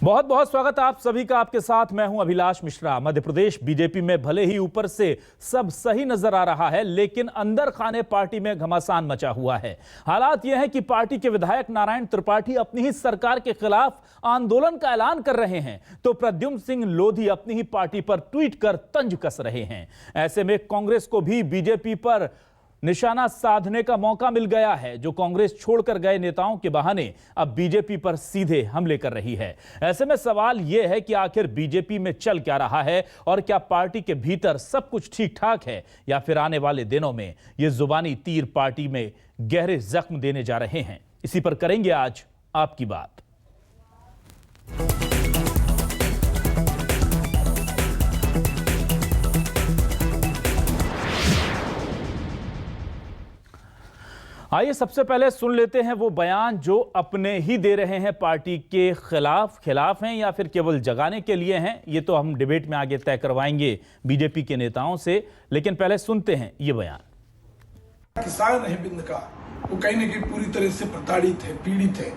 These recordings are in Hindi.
बहुत बहुत स्वागत आप सभी का। आपके साथ मैं हूं अभिलाष मिश्रा। मध्य प्रदेश बीजेपी में भले ही ऊपर से सब सही नजर आ रहा है, लेकिन अंदर खाने पार्टी में घमासान मचा हुआ है। हालात यह है कि पार्टी के विधायक नारायण त्रिपाठी अपनी ही सरकार के खिलाफ आंदोलन का ऐलान कर रहे हैं, तो प्रद्युम्न सिंह लोधी अपनी ही पार्टी पर ट्वीट कर तंज कस रहे हैं। ऐसे में कांग्रेस को भी बीजेपी पर निशाना साधने का मौका मिल गया है, जो कांग्रेस छोड़कर गए नेताओं के बहाने अब बीजेपी पर सीधे हमले कर रही है। ऐसे में सवाल यह है कि आखिर बीजेपी में चल क्या रहा है और क्या पार्टी के भीतर सब कुछ ठीक ठाक है, या फिर आने वाले दिनों में ये जुबानी तीर पार्टी में गहरे जख्म देने जा रहे हैं। इसी पर करेंगे आज आपकी बात। आइए सबसे पहले सुन लेते हैं वो बयान जो अपने ही दे रहे हैं। पार्टी के खिलाफ हैं या फिर केवल जगाने के लिए हैं, ये तो हम डिबेट में आगे तय करवाएंगे बीजेपी के नेताओं से, लेकिन पहले सुनते हैं ये बयान। किसान है बिंद का, वो कहीं ना कहीं पूरी तरह से प्रताड़ित है, पीड़ित है।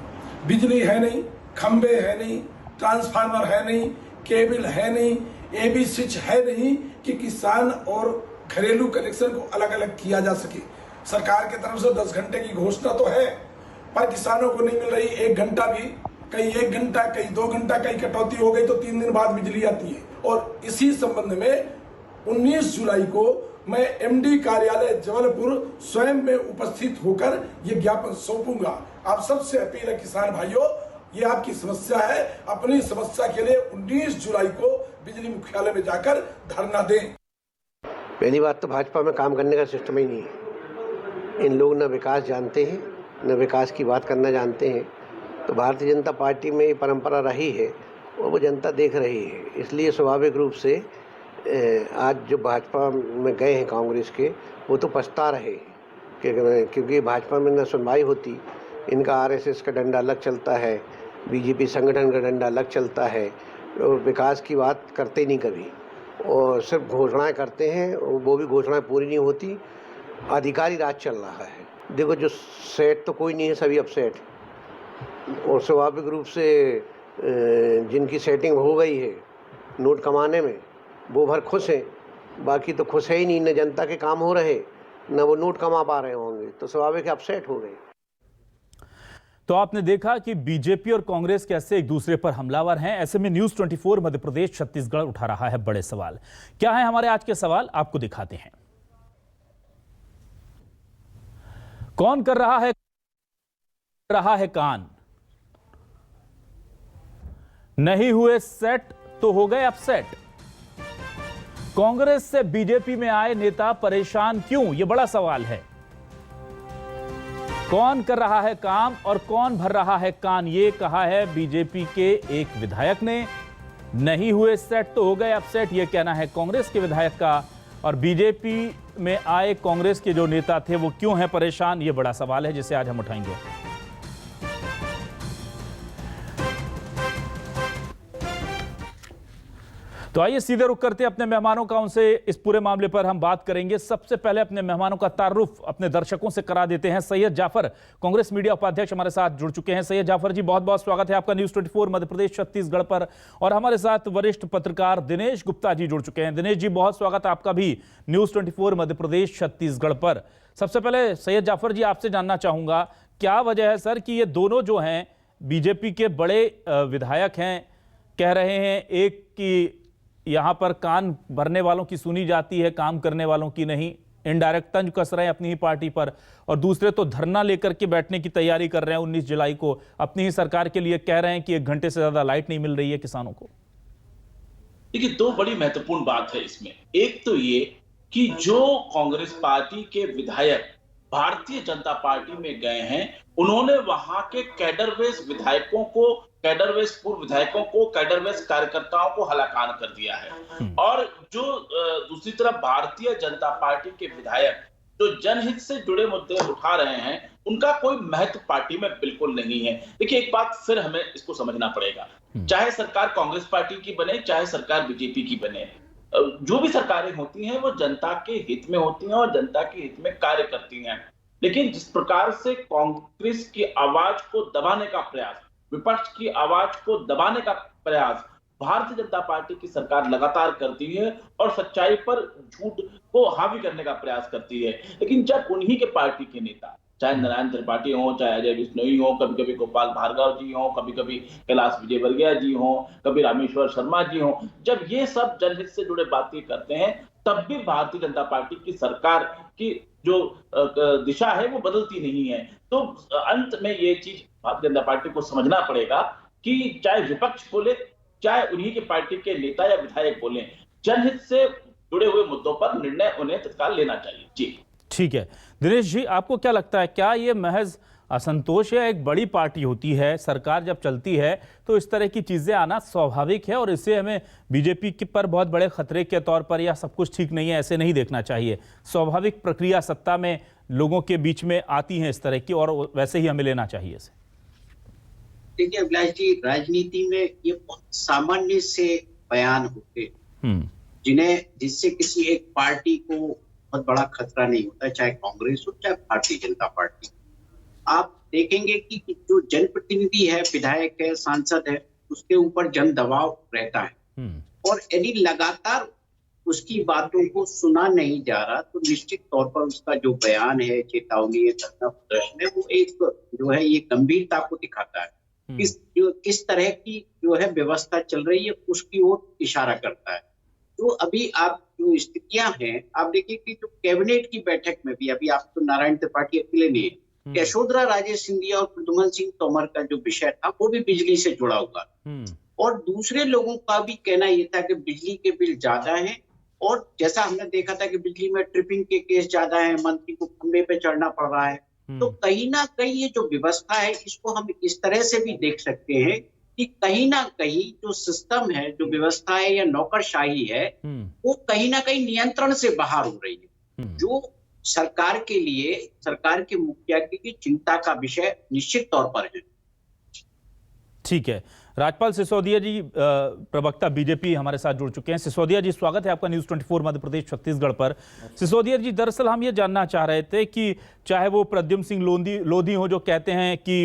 बिजली है नहीं, खंबे है नहीं, ट्रांसफार्मर है नहीं, केबल है नहीं, एबी स्विच है नहीं कि किसान और घरेलू कनेक्शन को अलग अलग किया जा सके। सरकार की तरफ से 10 घंटे की घोषणा तो है, पर किसानों को नहीं मिल रही 1 घंटा भी। कहीं 1 घंटा, कहीं 2 घंटा, कहीं कटौती हो गई तो 3 दिन बाद बिजली आती है। और इसी संबंध में 19 जुलाई को मैं एमडी कार्यालय जबलपुर स्वयं में उपस्थित होकर ये ज्ञापन सौंपूंगा। आप सबसे अपील है किसान भाइयों, ये आपकी समस्या है, अपनी समस्या के लिए 19 जुलाई को बिजली मुख्यालय में जाकर धरना दें। पहली बात तो भाजपा में काम करने का सिस्टम ही नहीं है। इन लोग न विकास जानते हैं, न विकास की बात करना जानते हैं। तो भारतीय जनता पार्टी में ये परंपरा रही है और वो जनता देख रही है। इसलिए स्वाभाविक रूप से आज जो भाजपा में गए हैं कांग्रेस के, वो तो पछता रहे क्योंकि भाजपा में न सुनवाई होती। इनका आरएसएस का डंडा अलग चलता है, बीजेपी संगठन का डंडा अलग चलता है, और विकास की बात करते नहीं कभी, और सिर्फ घोषणाएँ करते हैं, वो भी घोषणाएँ पूरी नहीं होती। अधिकारी राज चल रहा है। देखो, जो सेट तो कोई नहीं है, सभी अपसेट, और स्वाभाविक रूप से जिनकी सेटिंग हो गई है नोट कमाने में, वो भर खुश हैं। बाकी तो खुश है ही नहीं, न जनता के काम हो रहे, न वो नोट कमा पा रहे होंगे, तो स्वाभाविक अपसेट हो गए। तो आपने देखा कि बीजेपी और कांग्रेस कैसे एक दूसरे पर हमलावर हैं। ऐसे में न्यूज़ 24 मध्य प्रदेश छत्तीसगढ़ उठा रहा है बड़े सवाल। क्या है हमारे आज के सवाल, आपको दिखाते हैं। कौन कर रहा है कान? नहीं हुए सेट तो हो गए अपसेट। कांग्रेस से बीजेपी में आए नेता परेशान क्यों, यह बड़ा सवाल है। कौन कर रहा है काम और कौन भर रहा है कान, ये कहा है बीजेपी के एक विधायक ने। नहीं हुए सेट तो हो गए अपसेट, यह कहना है कांग्रेस के विधायक का। और बीजेपी में आए कांग्रेस के जो नेता थे वो क्यों हैं परेशान, ये बड़ा सवाल है जिसे आज हम उठाएंगे। तो आइए सीधे रुक करते हैं अपने मेहमानों का, उनसे इस पूरे मामले पर हम बात करेंगे। सबसे पहले अपने मेहमानों का तारुफ अपने दर्शकों से करा देते हैं। सैयद जाफर, कांग्रेस मीडिया उपाध्यक्ष, हमारे साथ जुड़ चुके हैं। सैयद जाफर जी, बहुत बहुत स्वागत है आपका न्यूज़ 24 मध्य प्रदेश छत्तीसगढ़ पर। और हमारे साथ वरिष्ठ पत्रकार दिनेश गुप्ता जी जुड़ चुके हैं। दिनेश जी, बहुत स्वागत है आपका भी न्यूज़ 24 मध्य प्रदेश छत्तीसगढ़ पर। सबसे पहले सैयद जाफर जी, आपसे जानना चाहूंगा, क्या वजह है सर कि ये दोनों जो हैं बीजेपी के बड़े विधायक हैं, कह रहे हैं एक की यहां पर कान भरने वालों की सुनी जाती है, काम करने वालों की नहीं, इनडायरेक्ट तंज कस रहे हैं अपनी ही पार्टी पर, और दूसरे तो धरना लेकर के बैठने की तैयारी कर रहे हैं 19 जुलाई को अपनी ही सरकार के लिए, कह रहे हैं कि 1 घंटे से ज्यादा लाइट नहीं मिल रही है किसानों को। देखिए, 2 बड़ी महत्वपूर्ण बात है इसमें। एक तो ये कि जो कांग्रेस पार्टी के विधायक भारतीय जनता पार्टी में गए हैं, उन्होंने वहां के कैडरवेस विधायकों को, कैडरवेस पूर्व विधायकों को, कैडरवेस कार्यकर्ताओं को हलाकान कर दिया है। और जो दूसरी तरफ भारतीय जनता पार्टी के विधायक जो जनहित से जुड़े मुद्दे उठा रहे हैं, उनका कोई महत्व पार्टी में बिल्कुल नहीं है। देखिए, एक बात फिर हमें इसको समझना पड़ेगा, चाहे सरकार कांग्रेस पार्टी की बने, चाहे सरकार बीजेपी की बने, जो भी सरकारें होती हैं वो जनता के हित में होती हैं और जनता के हित में कार्य करती हैं। लेकिन जिस प्रकार से कांग्रेस की आवाज को दबाने का प्रयास विपक्ष की आवाज को दबाने का प्रयास भारतीय जनता पार्टी की सरकार लगातार करती है और सच्चाई पर झूठ को हावी करने का प्रयास करती है। लेकिन जब उन्हीं के पार्टी के नेता, चाहे नारायण त्रिपाठी हो, चाहे अजय बिश्नोई हो, कभी कभी गोपाल भार्गव जी हो, कभी कभी कैलाश विजयवर्गीय जी हो, कभी रामेश्वर शर्मा जी हो, जब ये सब जनहित से जुड़े बातें करते हैं, तब भी भारतीय जनता पार्टी की सरकार की जो दिशा है वो बदलती नहीं है। तो अंत में ये चीज भारतीय जनता पार्टी को समझना पड़ेगा कि चाहे विपक्ष बोले, चाहे उन्हीं के पार्टी के नेता या विधायक बोले, जनहित से जुड़े हुए मुद्दों पर निर्णय उन्हें तत्काल लेना चाहिए। जी ठीक है दिनेश जी, आपको क्या लगता है, क्या ये महज असंतोष है? एक बड़ी पार्टी होती है, सरकार जब चलती है तो इस तरह की चीजें आना स्वाभाविक है और इससे हमें बीजेपी के पर बहुत बड़े खतरे के तौर पर या सब कुछ ठीक नहीं है ऐसे नहीं देखना चाहिए। स्वाभाविक प्रक्रिया सत्ता में लोगों के बीच में आती है इस तरह की और वैसे ही हमें लेना चाहिए इसे। देखिए अभिलाष जी, राजनीति में ये बहुत सामान्य से बयान होते जिससे किसी एक पार्टी को बहुत बड़ा खतरा नहीं होता, चाहे कांग्रेस हो चाहे भारतीय जनता पार्टी। आप देखेंगे कि जो जनप्रतिनिधि है, विधायक है, सांसद है, उसके ऊपर जन दबाव रहता है और यदि लगातार उसकी बातों को सुना नहीं जा रहा तो निश्चित तौर पर उसका जो बयान है, चेतावनी है, धरना प्रदर्शन है, वो एक जो है ये गंभीरता को दिखाता है। किस तरह की जो है व्यवस्था चल रही है उसकी ओर इशारा करता है। तो अभी आप जो स्थितियां हैं, आप देखिए कि जो कैबिनेट की बैठक में भी अभी आप तो नारायण त्रिपाठी अकेले नहीं है, यशोधरा राजे सिंधिया और प्रद्युम्न सिंह तोमर का जो विषय था वो भी बिजली से जुड़ा हुआ और दूसरे लोगों का भी कहना ये था कि बिजली के बिल ज्यादा हैं और जैसा हमने देखा था कि बिजली में ट्रिपिंग के केस ज्यादा हैं, मंत्री को खंबे पे चढ़ना पड़ रहा है। तो कहीं ना कहीं ये जो व्यवस्था है इसको हम इस तरह से भी देख सकते हैं कि कहीं ना कहीं जो सिस्टम है, जो व्यवस्था है या नौकरशाही है, वो कहीं ना कहीं नियंत्रण से बाहर हो रही है, जो सरकार के लिए, सरकार के मुखिया की चिंता का विषय निश्चित तौर पर है। ठीक है, राजपाल सिसोदिया जी प्रवक्ता बीजेपी हमारे साथ जुड़ चुके हैं। सिसोदिया जी, स्वागत है आपका न्यूज़ 24 मध्य प्रदेश छत्तीसगढ़ पर। सिसोदिया जी, दरअसल हम ये जानना चाह रहे थे कि चाहे वो प्रद्युम्न सिंह लोधी हो जो कहते हैं कि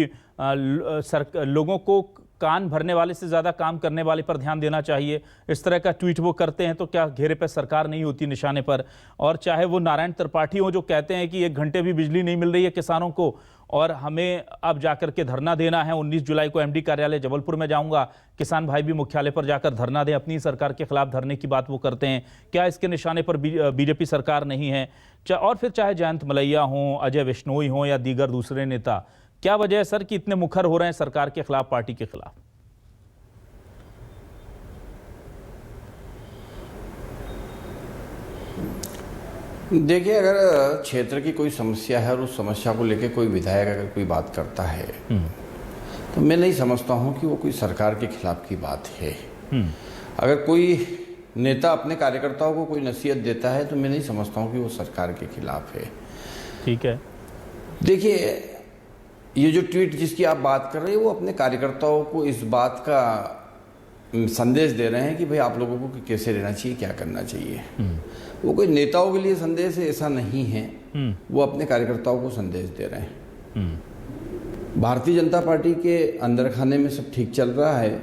लोगों को कान भरने वाले से ज्यादा काम करने वाले पर ध्यान देना चाहिए, इस तरह का ट्वीट वो करते हैं, तो क्या घेरे पे सरकार नहीं होती निशाने पर? और चाहे वो नारायण त्रिपाठी हो जो कहते हैं कि 1 घंटे भी बिजली नहीं मिल रही है किसानों को और हमें अब जाकर के धरना देना है, 19 जुलाई को एमडी कार्यालय जबलपुर में जाऊंगा, किसान भाई भी मुख्यालय पर जाकर धरना दें, अपनी सरकार के खिलाफ धरने की बात वो करते हैं, क्या इसके निशाने पर बीजेपी सरकार नहीं है? और फिर चाहे जयंत मलैया हो, अजय बिश्नोई हो या दीगर दूसरे नेता, क्या वजह है सर कि इतने मुखर हो रहे हैं सरकार के खिलाफ, पार्टी के खिलाफ? देखिए, अगर क्षेत्र की कोई समस्या है और उस समस्या को लेकर कोई विधायक अगर कोई बात करता है तो मैं नहीं समझता हूं कि वो कोई सरकार के खिलाफ की बात है। अगर कोई नेता अपने कार्यकर्ताओं को कोई नसीहत देता है तो मैं नहीं समझता हूं कि वो सरकार के खिलाफ है। ठीक है, देखिए, ये जो ट्वीट जिसकी आप बात कर रहे हैं वो अपने कार्यकर्ताओं को इस बात का संदेश दे रहे हैं कि भाई आप लोगों को कैसे रहना चाहिए, क्या करना चाहिए। वो कोई नेताओं के लिए संदेश है ऐसा नहीं है, वो अपने कार्यकर्ताओं को संदेश दे रहे हैं। भारतीय जनता पार्टी के अंदर खाने में सब ठीक चल रहा है।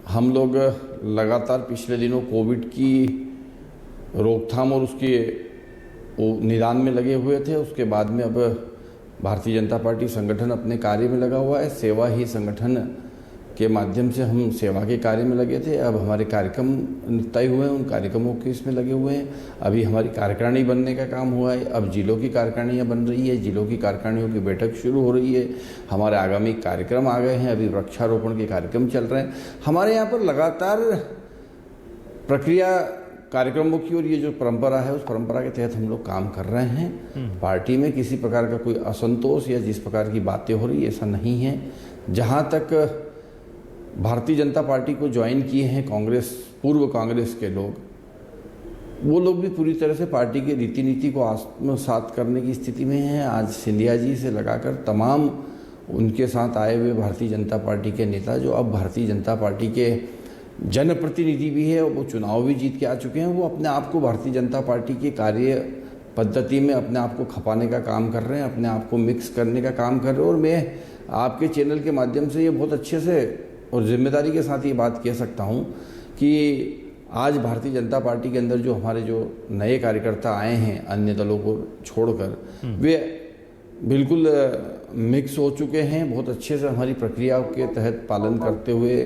हम लोग लगातार पिछले दिनों कोविड की रोकथाम और उसके निदान में लगे हुए थे। उसके बाद में अब भारतीय जनता पार्टी संगठन अपने कार्य में लगा हुआ है। सेवा ही संगठन के माध्यम से हम सेवा के कार्य में लगे थे। अब हमारे कार्यक्रम तय हुए हैं, उन कार्यक्रमों के इसमें लगे हुए हैं। अभी हमारी कार्यकारिणी बनने का काम हुआ है, अब जिलों की कार्यकारिणियाँ बन रही है, जिलों की कार्यकारिणियों की बैठक शुरू हो रही है। हमारे आगामी कार्यक्रम आ गए हैं, अभी वृक्षारोपण के कार्यक्रम चल रहे हैं। हमारे यहाँ पर लगातार प्रक्रिया कार्यक्रमों की और ये जो परंपरा है उस परंपरा के तहत हम लोग काम कर रहे हैं। पार्टी में किसी प्रकार का कोई असंतोष या जिस प्रकार की बातें हो रही है ऐसा नहीं है। जहाँ तक भारतीय जनता पार्टी को ज्वाइन किए हैं कांग्रेस, पूर्व कांग्रेस के लोग, वो लोग भी पूरी तरह से पार्टी की रीति नीति को आत्मसात करने की स्थिति में हैं। आज सिंधिया जी से लगाकर तमाम उनके साथ आए हुए भारतीय जनता पार्टी के नेता जो अब भारतीय जनता पार्टी के जनप्रतिनिधि भी है, वो चुनाव भी जीत के आ चुके हैं, वो अपने आप को भारतीय जनता पार्टी के कार्य पद्धति में अपने आप को खपाने का काम कर रहे हैं, अपने आप को मिक्स करने का काम कर रहे हैं। और मैं आपके चैनल के माध्यम से ये बहुत अच्छे से और जिम्मेदारी के साथ ये बात कह सकता हूँ कि आज भारतीय जनता पार्टी के अंदर जो हमारे जो नए कार्यकर्ता आए हैं अन्य दलों को छोड़कर, वे बिल्कुल मिक्स हो चुके हैं। बहुत अच्छे से हमारी प्रक्रिया के तहत पालन करते हुए,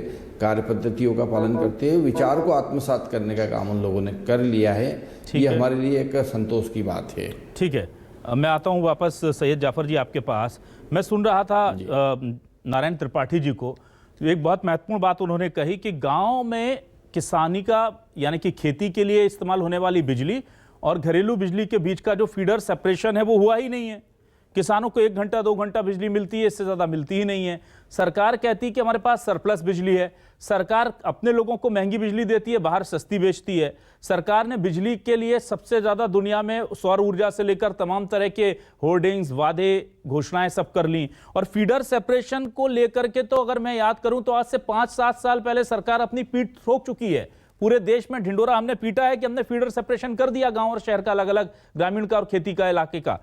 कार्य पद्धतियों का पालन करते हुए विचार को आत्मसात करने का काम उन लोगों ने कर लिया है। ये हमारे लिए एक संतोष की बात है। ठीक है, मैं आता हूँ वापस सैयद जाफर जी आपके पास। मैं सुन रहा था नारायण त्रिपाठी जी को, एक बहुत महत्वपूर्ण बात उन्होंने कही कि गांव में किसानी का यानी कि खेती के लिए इस्तेमाल होने वाली बिजली और घरेलू बिजली के बीच का जो फीडर सेपरेशन है वो हुआ ही नहीं है। किसानों को 1 घंटा 2 घंटा बिजली मिलती है, इससे ज़्यादा मिलती ही नहीं है। सरकार कहती है कि हमारे पास सरप्लस बिजली है। सरकार अपने लोगों को महंगी बिजली देती है, बाहर सस्ती बेचती है। सरकार ने बिजली के लिए सबसे ज़्यादा दुनिया में सौर ऊर्जा से लेकर तमाम तरह के होर्डिंग्स, वादे, घोषणाएं सब कर ली। और फीडर सेपरेशन को लेकर के तो अगर मैं याद करूं तो आज से 5-7 साल पहले सरकार अपनी पीठ ठोक चुकी है। पूरे देश में ढिंडोरा हमने पीटा है कि हमने फीडर सेपरेशन कर दिया गाँव और शहर का, अलग अलग ग्रामीण का और खेती का, इलाके का।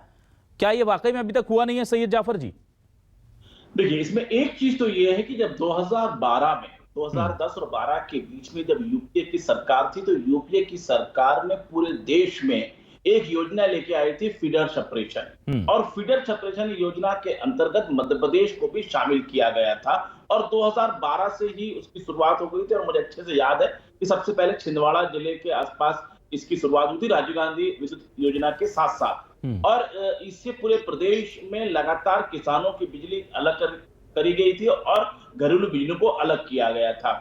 क्या ये वाकई में अभी तक हुआ नहीं है सैयद जाफर जी? देखिए, इसमें एक चीज तो ये है कि जब 2012 में 2010 और 12 के बीच में जब यूपीए की सरकार थी, तो यूपीए की सरकार ने पूरे देश में एक योजना लेके आई थी फीडर सेपरेशन। और फीडर सेपरेशन योजना के अंतर्गत मध्य प्रदेश को भी शामिल किया गया था और 2012 से ही उसकी शुरुआत हो गई थी। और मुझे अच्छे से याद है कि सबसे पहले छिंदवाड़ा जिले के आसपास इसकी शुरुआत हुई थी राजीव गांधी विद्युत योजना के साथ साथ। और इससे पूरे प्रदेश में लगातार किसानों की बिजली अलग करी गई थी और घरेलू बिजली को अलग किया गया था।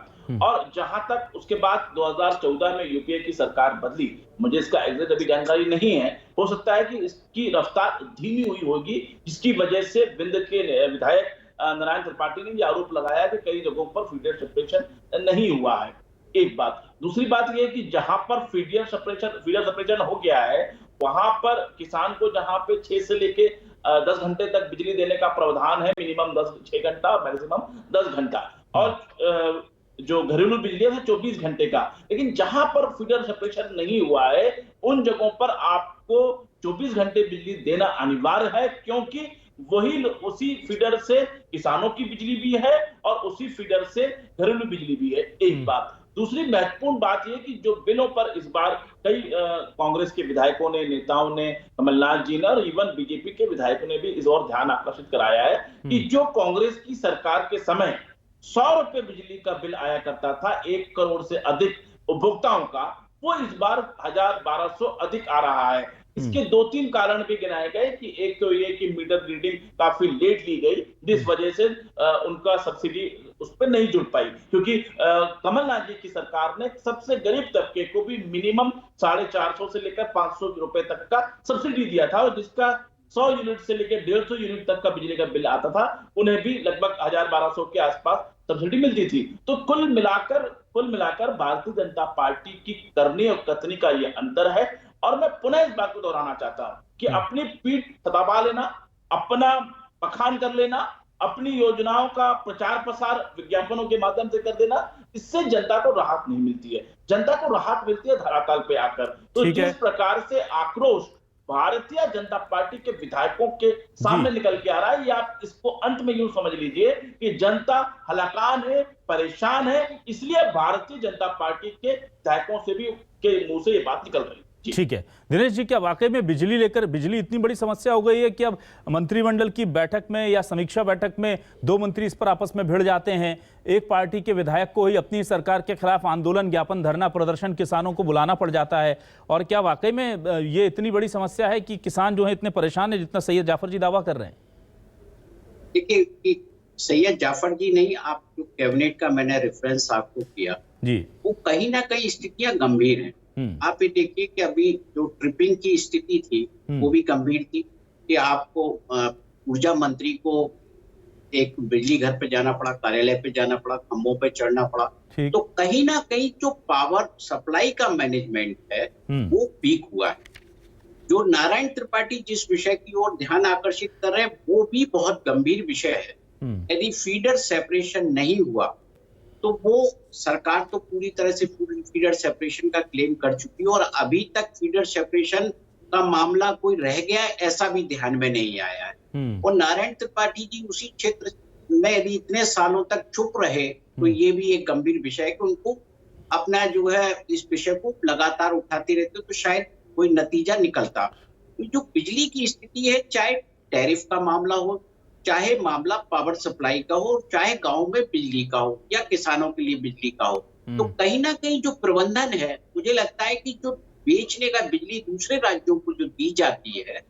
और जहां तक उसके बाद 2014 में यूपीए की सरकार बदली, मुझे इसका एग्जैक्ट अभी जानकारी नहीं है, हो सकता है कि इसकी रफ्तार धीमी हुई होगी, जिसकी वजह से विंध्य के विधायक नारायण त्रिपाठी ने यह आरोप लगाया कि कई जगहों पर फीडर सेपरेशन नहीं हुआ है। एक बात। दूसरी बात यह है कि जहां पर फीडर सेपरेशन हो गया है, वहां पर किसान को जहां पे 6 से लेके 10 घंटे तक बिजली देने का प्रावधान है, मिनिमम 6 घंटा, मैक्सिमम 10 घंटा, और जो घरेलू बिजली है 24 घंटे का। लेकिन जहां पर फीडर सेपरेशन नहीं हुआ है, उन जगहों पर आपको 24 घंटे बिजली देना अनिवार्य है, क्योंकि वही उसी फीडर से किसानों की बिजली भी है और उसी फीडर से घरेलू बिजली भी है। एक बात। दूसरी महत्वपूर्ण बात यह कि जो बिलों पर इस बार कई कांग्रेस के विधायकों ने, नेताओं ने, कमलनाथ जी ने और इवन बीजेपी के विधायकों ने भी इस ओर ध्यान आकर्षित कराया है कि जो कांग्रेस की सरकार के समय 100 रुपए बिजली का बिल आया करता था 1 करोड़ से अधिक उपभोक्ताओं का, वो इस बार 1000-1200 अधिक आ रहा है। इसके 2-3 कारण भी गिनाए गए कि एक तो ये कि मीटर रीडिंग काफी लेट ली गई, जिस वजह से उनका सब्सिडी उस पर नहीं जुड़ पाई, क्योंकि कमलनाथ जी की सरकार ने सबसे गरीब तबके को भी मिनिमम 450 से लेकर 500 रुपए तक का सब्सिडी दिया था, और जिसका 100 यूनिट से लेकर 150 यूनिट तक का बिजली का बिल आता था, उन्हें भी लगभग 1000-1200 के आसपास सब्सिडी मिलती थी। तो कुल मिलाकर भारतीय जनता पार्टी की करनी और कथनी का ये अंतर है। और मैं पुनः इस बात को दोहराना चाहता हूं कि अपनी पीठ थपथपा लेना, अपना बखान कर लेना, अपनी योजनाओं का प्रचार प्रसार विज्ञापनों के माध्यम से कर देना, इससे जनता को राहत नहीं मिलती है। जनता को राहत मिलती है धरातल पे आकर। तो जिस प्रकार से आक्रोश भारतीय जनता पार्टी के विधायकों के सामने निकल के आ रहा है, ये आप इसको अंत में यूं समझ लीजिए कि जनता हलाकान है, परेशान है, इसलिए भारतीय जनता पार्टी के विधायकों से भी के मुंह से ये बात निकल रही है। ठीक है दिनेश जी, क्या वाकई में बिजली इतनी बड़ी समस्या हो गई है कि अब मंत्रिमंडल की बैठक में या समीक्षा बैठक में 2 मंत्री इस पर आपस में भिड़ जाते हैं? एक पार्टी के विधायक को ही अपनी सरकार के खिलाफ आंदोलन, ज्ञापन, धरना प्रदर्शन किसानों को बुलाना पड़ जाता है। और क्या वाकई में ये इतनी बड़ी समस्या है कि किसान जो है इतने परेशान है जितना सैयद जाफर जी दावा कर रहे हैं? देखिए, सैयद जाफर जी नहीं, आप जो कैबिनेट का मैंने रेफरेंस आपको किया जी, वो कहीं ना कहीं स्थितियां गंभीर हैं। आप ये देखिए कि अभी जो ट्रिपिंग की स्थिति थी वो भी गंभीर थी कि आपको ऊर्जा मंत्री को एक बिजली घर पे जाना पड़ा, कार्यालय पे जाना पड़ा, खंभों पे चढ़ना पड़ा। तो कहीं ना कहीं जो पावर सप्लाई का मैनेजमेंट है वो वीक हुआ है। जो नारायण त्रिपाठी जिस विषय की ओर ध्यान आकर्षित कर रहे हैं वो भी बहुत गंभीर विषय है। यदि फीडर सेपरेशन नहीं हुआ तो वो सरकार तो पूरी तरह से फीडर सेपरेशन का क्लेम कर चुकी है और अभी तक फीडर सेपरेशन का मामला कोई रह गया है, ऐसा भी ध्यान में नहीं आया है। और नारायण त्रिपाठी जी उसी क्षेत्र में यदि इतने सालों तक चुप रहे तो ये भी एक गंभीर विषय है कि उनको अपना जो है इस विषय को लगातार उठाते रहते तो शायद कोई नतीजा निकलता। तो जो बिजली की स्थिति है, चाहे टैरिफ का मामला हो, चाहे मामला पावर सप्लाई का हो, चाहे गांव में बिजली का हो या किसानों के लिए बिजली का हो, तो कहीं ना कहीं जो प्रबंधन है, मुझे लगता है कि जो बेचने का बिजली दूसरे राज्यों को जो दी जाती है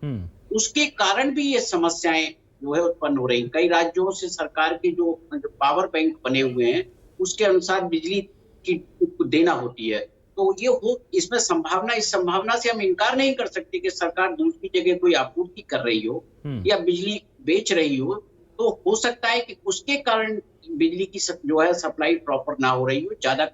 उसके कारण भी ये समस्याएं जो है उत्पन्न हो रही। कई राज्यों से सरकार के जो पावर बैंक बने हुए हैं उसके अनुसार बिजली की देना होती है। तो ये हो इसमें संभावना, इस संभावना से हम इनकार नहीं कर सकते कि सरकार दूसरी जगह कोई आपूर्ति कर रही हो या बिजली बेच रही हो, तो हो सकता है कि उसके कारण बिजली की जो है सप्लाई प्रॉपर ना हो रही हो। ज्यादा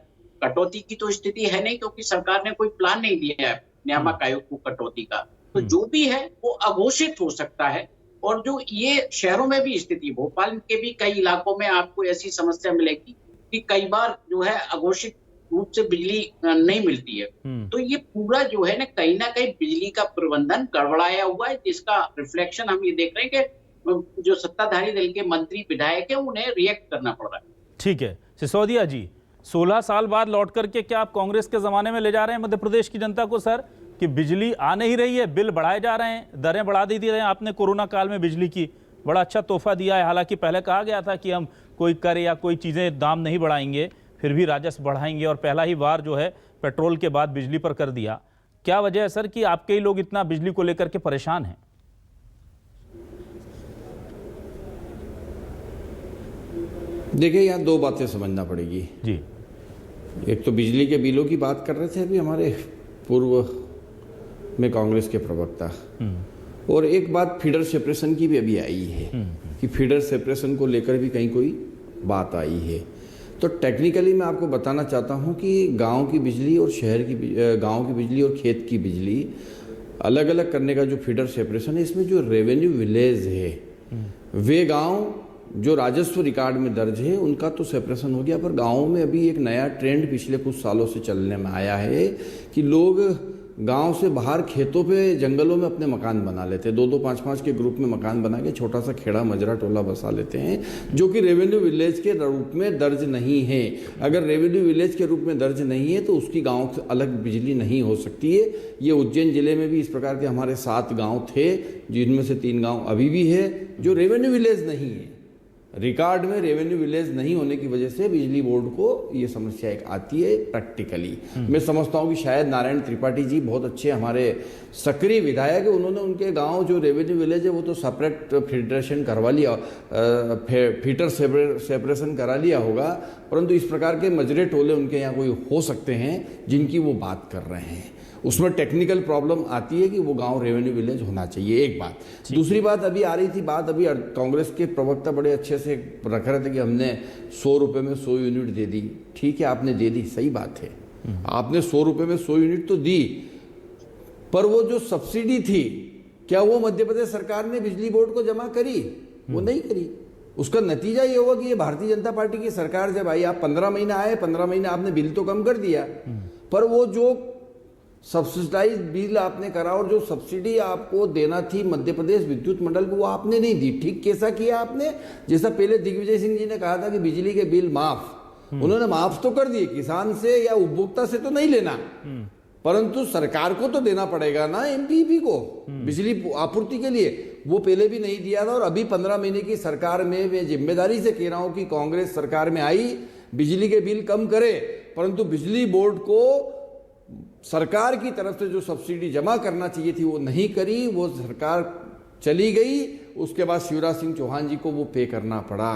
कटौती की तो स्थिति है नहीं क्योंकि सरकार ने कोई प्लान नहीं दिया है नियामक आयोग को कटौती का। तो जो भी है वो अघोषित हो सकता है। और जो ये शहरों में भी स्थिति, भोपाल के भी कई इलाकों में आपको ऐसी समस्या मिलेगी कि कई बार जो है अघोषित रूप से बिजली नहीं मिलती है। तो ये पूरा जो है ना कहीं बिजली का प्रबंधन गड़बड़ाया हुआ है, जिसका रिफ्लेक्शन हम ये देख रहे हैं कि जो सत्ताधारी दल के मंत्री विधायक है उन्हें रिएक्ट करना पड़ रहा है। ठीक है सिसोदिया जी, 16 साल बाद लौट करके क्या आप कांग्रेस के जमाने में ले जा रहे हैं मध्य प्रदेश की जनता को सर, कि बिजली आ नहीं रही है, बिल बढ़ाए जा रहे हैं, दरें बढ़ा दी रहे हैं आपने कोरोना काल में बिजली की, बड़ा अच्छा तोहफा दिया है। हालांकि पहले कहा गया था कि हम कोई कर या कोई चीज़ें दाम नहीं बढ़ाएंगे, फिर भी राजस्व बढ़ाएंगे, और पहला ही बार जो है पेट्रोल के बाद बिजली पर कर दिया। क्या वजह है सर कि आपके ही लोग इतना बिजली को लेकर के परेशान हैं? देखिए, यहाँ दो बातें समझना पड़ेगी जी। एक तो बिजली के बिलों की बात कर रहे थे अभी हमारे पूर्व में कांग्रेस के प्रवक्ता, और एक बात फीडर सेपरेशन की भी अभी आई है कि फीडर सेपरेशन को लेकर भी कहीं कोई बात आई है। तो टेक्निकली मैं आपको बताना चाहता हूँ कि गांव की बिजली और गांव की बिजली और खेत की बिजली अलग अलग करने का जो फीडर सेपरेशन है, इसमें जो रेवेन्यू विलेज है, वे गांव जो राजस्व रिकॉर्ड में दर्ज है उनका तो सेपरेशन हो गया, पर गाँव में अभी एक नया ट्रेंड पिछले कुछ सालों से चलने में आया है कि लोग गांव से बाहर खेतों पे जंगलों में अपने मकान बना लेते हैं। 2-2, 5-5 के ग्रुप में मकान बना के छोटा सा खेड़ा मजरा टोला बसा लेते हैं, जो कि रेवेन्यू विलेज के रूप में दर्ज नहीं है। अगर रेवेन्यू विलेज के रूप में दर्ज नहीं है तो उसकी गांव से अलग बिजली नहीं हो सकती है। ये उज्जैन जिले में भी इस प्रकार के हमारे 7 गाँव थे, जिनमें से 3 गाँव अभी भी है जो रेवेन्यू विलेज नहीं है। रिकॉर्ड में रेवेन्यू विलेज नहीं होने की वजह से बिजली बोर्ड को ये समस्या एक आती है प्रैक्टिकली। मैं समझता हूँ कि शायद नारायण त्रिपाठी जी बहुत अच्छे हमारे सक्रिय विधायक है, उन्होंने उनके गांव जो रेवेन्यू विलेज है वो तो सेपरेट फिल्ट्रेशन करवा लिया, फीटर सेपरेशन करा लिया होगा, परंतु इस प्रकार के मजरे टोले उनके यहाँ कोई हो सकते हैं जिनकी वो बात कर रहे हैं। उसमें टेक्निकल प्रॉब्लम आती है कि वो गांव रेवेन्यू विलेज होना चाहिए, एक बात। दूसरी बात अभी आ रही थी बात, अभी कांग्रेस के प्रवक्ता बड़े अच्छे से रख रहे थे कि हमने 100 रुपये में 100 यूनिट दे दी। ठीक है, आपने दे दी, सही बात है, आपने 100 रुपये में 100 यूनिट तो दी, पर वो जो सब्सिडी थी क्या वो मध्य प्रदेश सरकार ने बिजली बोर्ड को जमा करी? वो नहीं करी। उसका नतीजा ये हुआ कि ये भारतीय जनता पार्टी की सरकार जब आई, आप 15 महीना आए, 15 महीने आपने बिल तो कम कर दिया, पर वो जो सब्सिडाइज बिल आपने करा और जो सब्सिडी आपको देना थी मध्य प्रदेश विद्युत मंडल को, वो आपने नहीं दी। ठीक कैसा किया आपने? जैसा पहले दिग्विजय सिंह जी ने कहा था कि बिजली के बिल माफ, उन्होंने माफ तो कर दिए, किसान से या उपभोक्ता से तो नहीं लेना, परंतु सरकार को तो देना पड़ेगा ना, एमपीपी को बिजली आपूर्ति के लिए। वो पहले भी नहीं दिया था और अभी 15 महीने की सरकार में मैं जिम्मेदारी से कह रहा हूं कि कांग्रेस सरकार में आई, बिजली के बिल कम करे, परंतु बिजली बोर्ड को सरकार की तरफ से जो सब्सिडी जमा करना चाहिए थी वो नहीं करी, वो सरकार चली गई। उसके बाद शिवराज सिंह चौहान जी को वो पे करना पड़ा।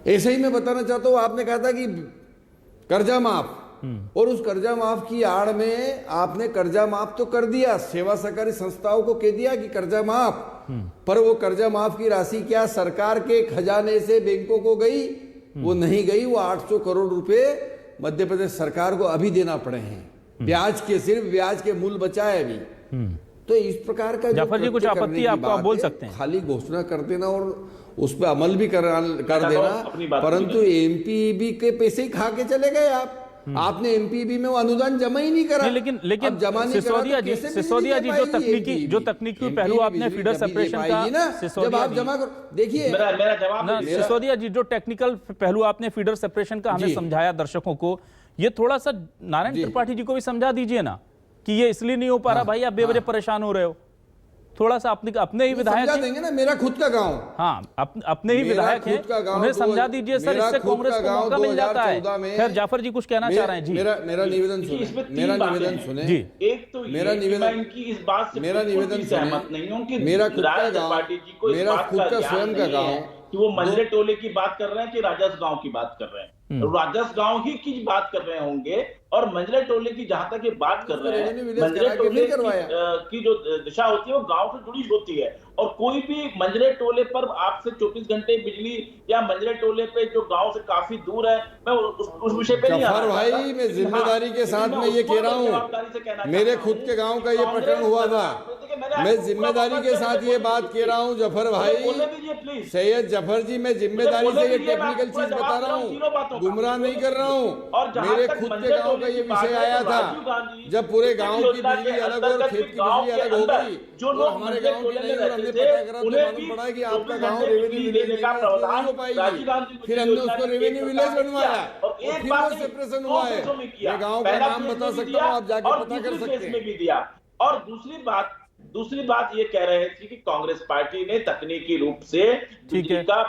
ऐसे ही मैं बताना चाहता हूं, आपने कहा था कि कर्जा माफ, और उस कर्जा माफ की आड़ में आपने कर्जा माफ तो कर दिया, सेवा सहकारी संस्थाओं को कह दिया कि कर्जा माफ, पर वो कर्जा माफ की राशि क्या सरकार के खजाने से बैंकों को गई? वो नहीं गई। वो 800 करोड़ रुपए मध्य प्रदेश सरकार को अभी देना पड़े हैं, ब्याज के, सिर्फ ब्याज के मूल बचा है अभी। तो इस प्रकार का जाफर जी कुछ आपत्ति आपको आप बोल सकते हैं? खाली घोषणा कर देना और उस पर अमल भी कर देना, परंतु एमपीबी के पैसे ही खा के चले गए आप। आपने एमपीबी में वो अनुदान जमा ही नहीं करा। नहीं, लेकिन अब जमा नहीं करा तो सिसोदिया कैसे सिसोदिया जी, बिजली जो तकनीकी पहलू आपने फीडर सेपरेशन का, जब आप जमा करो, देखिए मेरा जवाब ना सिसोदिया जी, जो टेक्निकल पहलू आपने फीडर सेपरेशन का हमें समझाया दर्शकों को, ये थोड़ा सा नारायण त्रिपाठी जी को भी समझा दीजिए ना कि ये इसलिए नहीं हो पा रहा भाई, आप बेवजह परेशान हो रहे हो। थोड़ा सा अपने ही विधायक समझा देंगे ना, मेरा खुद का गांव। हाँ, अपने ही विधायक हैं, उन्हें समझा दीजिए सर, इससे कांग्रेस को मौका मिल जाता है। खैर जाफर जी कुछ कहना चाह रहे हैं जी। मेरा निवेदन सुने, मेरा निवेदन सुने जी। एक तो मेरा निवेदन की इस बात से मेरा निवेदन सहमत नहीं हूं कि मेरा खुद का गांव, पार्टी जी को मेरा खुद का स्वयं का गांव, कि वो मंजरे टोले की बात कर रहे हैं कि राजस गांव की बात कर रहे हैं। राजस गांव ही की बात कर रहे होंगे, और मंजरे टोले की जहां तक ये बात कर रहे हैं, मंजरे टोले की जो दिशा होती है वो गांव से जुड़ी होती है, और कोई भी मंजरे टोले पर आपसे 24 घंटे बिजली, या मंजरे टोले पे जो गांव से काफी दूर है, मैं उस विषय पे नहीं आ रहा। भाई मैं जिम्मेदारी के साथ में ये कह रहा हूँ, मेरे खुद के गांव का ये प्रकरण हुआ था, मैं जिम्मेदारी के साथ ये बात कह रहा हूँ जफर भाई, सैयद जफर जी, मैं जिम्मेदारी से ये टेक्निकल चीज बता रहा हूँ, गुमराह नहीं कर रहा हूँ। मेरे खुद के गांव का ये विषय आया था, जब पूरे गांव की बिजली अलग और खेत की बिजली अलग हो गई, तो हमारे गांव की नहीं, और हमने पता करा तो मालूम पड़ा कि आपका गांव रेवेन्यू विलेज नहीं हो पाएगी, फिर हमने उसको रेवेन्यू विलेज बनवाया, और फिर वो सेपरेशन हुआ है। मैं गांव का नाम बता सकता हूँ, आप जाके पता कर सकते हैं। और दूसरी बात ये कह रहे थे कि कांग्रेस पार्टी ने तकनीकी रूप से बिजली का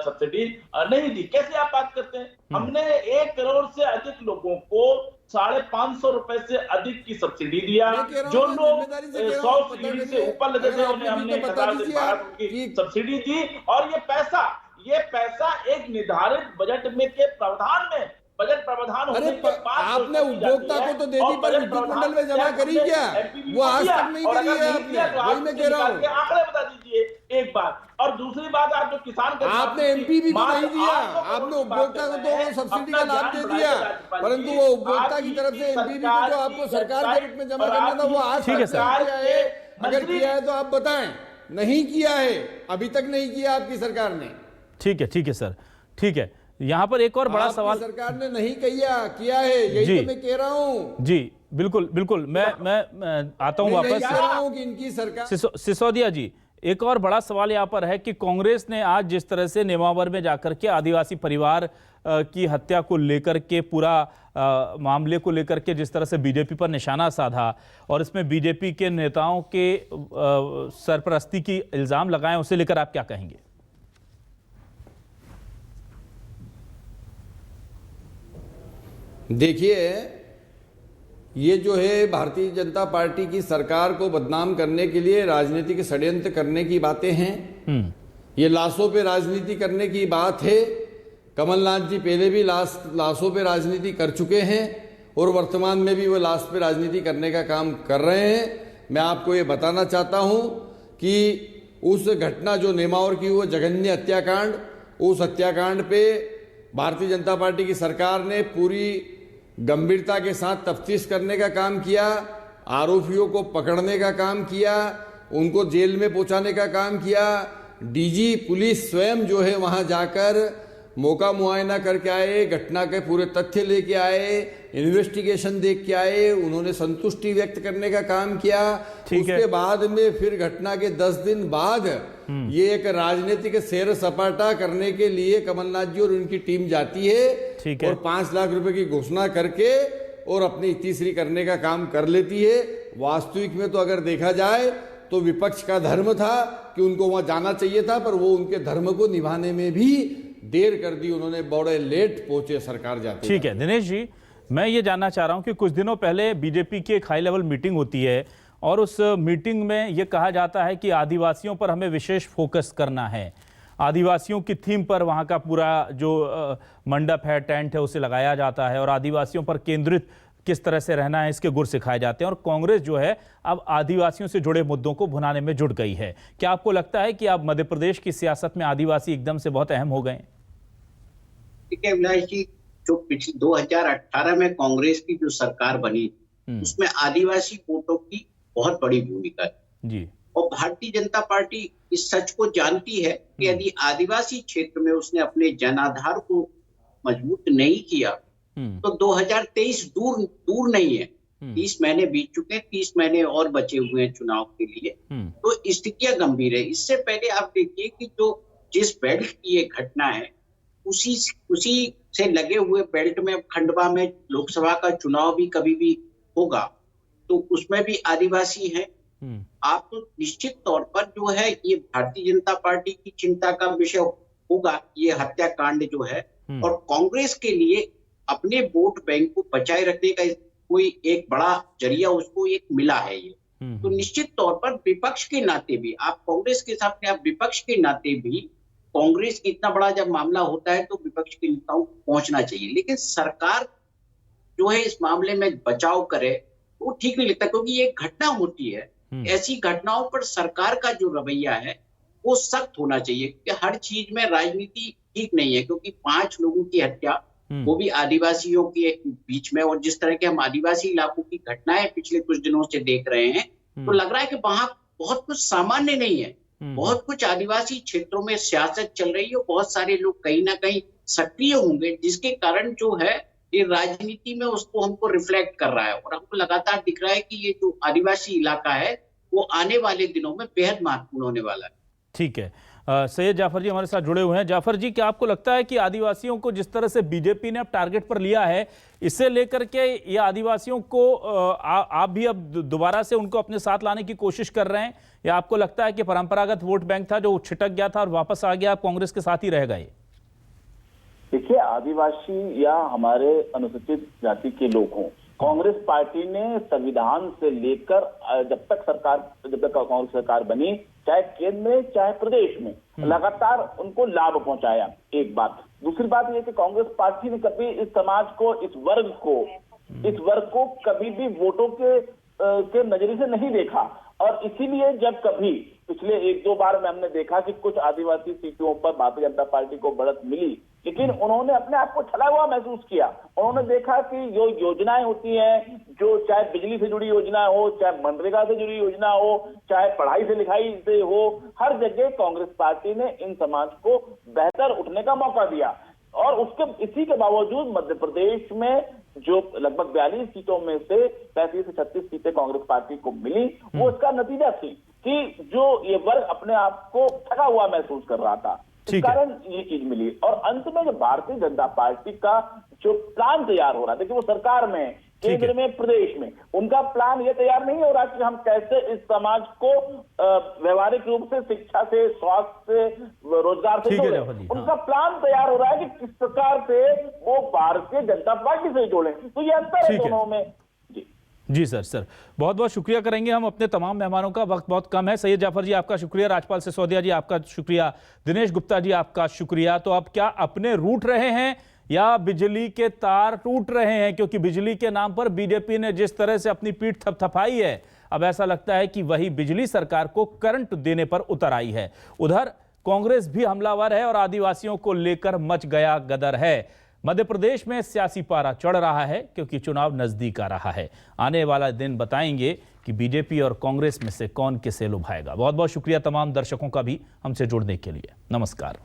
सब्सिडी नहीं दी। कैसे आप बात करते हैं? हमने 1 करोड़ से अधिक लोगों को 550 रुपए से अधिक की सब्सिडी दिया। जो लोग 100 यूनिट से ऊपर लेते थे उन्हें हमने 1000 से 1200 की सब्सिडी दी, और ये पैसा एक निर्धारित बजट में के प्रावधान में, बजट प्रावधान होने के बाद आपने उपभोक्ता को तो दे दी, पर विद्युत मंडल में जमा करी क्या? वो आज तक नहीं करी है आपने, वही मैं कह रहा हूँ। आंकड़े बता दीजिए एक बात। और दूसरी बात, आप जो किसान आपने एमपीबी को नहीं दिया, आपने उपभोक्ता को तो सब्सिडी का लाभ दे दिया, परंतु वो उपभोक्ता की तरफ से एमपीबी को जो आपको सरकार के रूप में जमा करना था, वो आज तक किया है। अगर किया है तो आप बताएं। नहीं किया है, अभी तक नहीं किया आपकी सरकार ने। ठीक है सर, ठीक है। यहाँ पर एक और बड़ा सवाल, सरकार ने नहीं किया है, यही तो मैं कह रहा हूँ जी। बिल्कुल मैं आता हूँ वापस। कि इनकी सरकार, सिसोदिया जी, एक और बड़ा सवाल यहाँ पर है कि कांग्रेस ने आज जिस तरह से नेमावर में जाकर के आदिवासी परिवार की हत्या को लेकर के, पूरा मामले को लेकर के जिस तरह से बीजेपी पर निशाना साधा, और इसमें बीजेपी के नेताओं के सरपरस्ती की इल्जाम लगाए, उसे लेकर आप क्या कहेंगे? देखिए, ये जो है भारतीय जनता पार्टी की सरकार को बदनाम करने के लिए राजनीतिक षड्यंत्र करने की बातें हैं। ये लाशों पे राजनीति करने की बात है। कमलनाथ जी पहले भी लाशों पे राजनीति कर चुके हैं, और वर्तमान में भी वो लाश पे राजनीति करने का काम कर रहे हैं। मैं आपको ये बताना चाहता हूँ कि उस घटना जो नेमावर की, वो जघन्य हत्याकांड, उस हत्याकांड पे भारतीय जनता पार्टी की सरकार ने पूरी गंभीरता के साथ तफ्तीश करने का काम किया, आरोपियों को पकड़ने का काम किया, उनको जेल में पहुंचाने का काम किया। डीजी पुलिस स्वयं जो है वहां जाकर मौका मुआयना करके आए, घटना के पूरे तथ्य लेके आए, इन्वेस्टिगेशन देख के आए, उन्होंने संतुष्टि व्यक्त करने का काम किया। उसके बाद में फिर घटना के 10 दिन बाद ये एक राजनीतिक सैर सपाटा करने के लिए कमलनाथ जी और उनकी टीम जाती है, और 5 लाख रुपए की घोषणा करके और अपनी तीसरी करने का काम कर लेती है। वास्तविक में तो अगर देखा जाए तो विपक्ष का धर्म था कि उनको वहां जाना चाहिए था, पर वो उनके धर्म को निभाने में भी देर कर दी उन्होंने, बड़े लेट पहुंचे सरकार जाती। ठीक है दिनेश जी, मैं ये जानना चाह रहा हूं कि कुछ दिनों पहले बीजेपी की एक हाई लेवल मीटिंग होती है, और उस मीटिंग में ये कहा जाता है कि आदिवासियों पर हमें विशेष फोकस करना है। आदिवासियों की थीम पर वहाँ का पूरा जो मंडप है, टेंट है, उसे लगाया जाता है, और आदिवासियों पर केंद्रित किस तरह से रहना है इसके गुर सिखाए जाते हैं। और कांग्रेस जो है अब आदिवासियों से जुड़े मुद्दों को भुनाने में जुट गई है। क्या आपको लगता है कि अब मध्य प्रदेश की सियासत में आदिवासी एकदम से बहुत अहम हो गए? देखिए अभिलाष जी, जो पिछले 2018 में कांग्रेस की जो सरकार बनी, उसमें आदिवासी वोटों की बहुत बड़ी भूमिका है जी। और भारतीय जनता पार्टी इस सच को जानती है कि यदि आदिवासी क्षेत्र में उसने अपने जनाधार को मजबूत नहीं किया तो 2023 दूर नहीं है। 30 महीने बीत चुके हैं, 30 महीने और बचे हुए हैं चुनाव के लिए। तो स्थितियां गंभीर है। इससे पहले आप देखिए कि जिस बेल्ट की ये घटना है, उसी से लगे हुए बेल्ट में खंडवा में लोकसभा का चुनाव भी कभी भी होगा, तो उसमें भी आदिवासी हैं। आप तो निश्चित तौर पर जो है ये भारतीय जनता पार्टी की चिंता का विषय होगा, ये हत्याकांड जो है। और कांग्रेस के लिए अपने वोट बैंक को बचाए रखने का कोई एक बड़ा जरिया उसको एक मिला है ये। तो निश्चित तौर पर विपक्ष के नाते भी, आप कांग्रेस के सामने, आप विपक्ष के नाते भी, कांग्रेस इतना बड़ा जब मामला होता है तो विपक्ष के नेताओं को पहुंचना चाहिए। लेकिन सरकार जो है इस मामले में बचाव करे वो ठीक नहीं लगता, क्योंकि ये घटना होती है। ऐसी घटनाओं पर सरकार का जो रवैया है वो सख्त होना चाहिए, कि हर चीज में राजनीति ठीक नहीं है। क्योंकि 5 लोगों की हत्या, वो भी आदिवासियों के बीच में, और जिस तरह के हम आदिवासी इलाकों की घटनाएं पिछले कुछ दिनों से देख रहे हैं, तो लग रहा है कि वहां बहुत कुछ सामान्य नहीं है। बहुत कुछ आदिवासी क्षेत्रों में सियासत चल रही है, बहुत सारे लोग कहीं ना कहीं सक्रिय होंगे, जिसके कारण जो है ये राजनीति में उसको हमको रिफ्लेक्ट कर रहा है। और हमको लगातार दिख रहा है कि ये जो आदिवासी इलाका है वो आने वाले दिनों में बेहद महत्वपूर्ण होने वाला है। ठीक है, सैयद जाफर जी हमारे साथ जुड़े हुए हैं। जाफर जी, क्या आपको लगता है कि आदिवासियों को जिस तरह से बीजेपी ने अब टारगेट पर लिया है, इससे लेकर के ये आदिवासियों को आप भी अब दोबारा से उनको अपने साथ लाने की कोशिश कर रहे हैं, या आपको लगता है कि परंपरागत वोट बैंक था जो छिटक गया था और वापस आ गया, कांग्रेस के साथ ही रह गए? देखिए, आदिवासी या हमारे अनुसूचित जाति के लोग हों, कांग्रेस पार्टी ने संविधान से लेकर जब तक कांग्रेस सरकार बनी, चाहे केंद्र में चाहे प्रदेश में, लगातार उनको लाभ पहुंचाया। एक बात। दूसरी बात यह कि कांग्रेस पार्टी ने कभी इस समाज को, इस वर्ग को कभी भी वोटों के नजरिए से नहीं देखा। और इसीलिए जब कभी पिछले 1-2 बार में हमने देखा कि कुछ आदिवासी सीटों पर भारतीय जनता पार्टी को बढ़त मिली, लेकिन उन्होंने अपने आप को छला हुआ महसूस किया। उन्होंने देखा कि जो योजनाएं होती हैं, जो चाहे बिजली से जुड़ी योजना हो, चाहे मनरेगा से जुड़ी योजना हो, चाहे पढ़ाई से लिखाई से हो, हर जगह कांग्रेस पार्टी ने इन समाज को बेहतर उठने का मौका दिया। और इसी के बावजूद मध्य प्रदेश में जो लगभग 42 सीटों में से 35 से 36 सीटें कांग्रेस पार्टी को मिली, वो इसका नतीजा थी कि जो ये वर्ग अपने आप को ठगा हुआ महसूस कर रहा था, इस कारण ये चीज मिली। और अंत में जो भारतीय जनता पार्टी का जो प्लान तैयार हो रहा, देखिए वो सरकार में, केंद्र में, प्रदेश में, उनका प्लान ये तैयार नहीं हो रहा कि हम कैसे इस समाज को व्यवहारिक रूप से शिक्षा से, स्वास्थ्य से, रोजगार से जोड़ें। उनका प्लान तैयार हो रहा है कि किस प्रकार से वो भारतीय जनता पार्टी से जोड़ें। तो ये अंतर है दोनों में। जी सर बहुत बहुत शुक्रिया करेंगे हम अपने तमाम मेहमानों का। वक्त बहुत कम है। सैयद जाफर जी आपका शुक्रिया, राजपाल सिसोदिया जी आपका शुक्रिया, दिनेश गुप्ता जी आपका शुक्रिया। तो अब क्या अपने रूठ रहे हैं या बिजली के तार टूट रहे हैं? क्योंकि बिजली के नाम पर बीजेपी ने जिस तरह से अपनी पीठ थपथपाई है, अब ऐसा लगता है कि वही बिजली सरकार को करंट देने पर उतर आई है। उधर कांग्रेस भी हमलावर है और आदिवासियों को लेकर मच गया गदर है। मध्य प्रदेश में सियासी पारा चढ़ रहा है क्योंकि चुनाव नजदीक आ रहा है। आने वाला दिन बताएंगे कि बीजेपी और कांग्रेस में से कौन किसे लुभाएगा। बहुत बहुत शुक्रिया तमाम दर्शकों का भी हमसे जुड़ने के लिए। नमस्कार।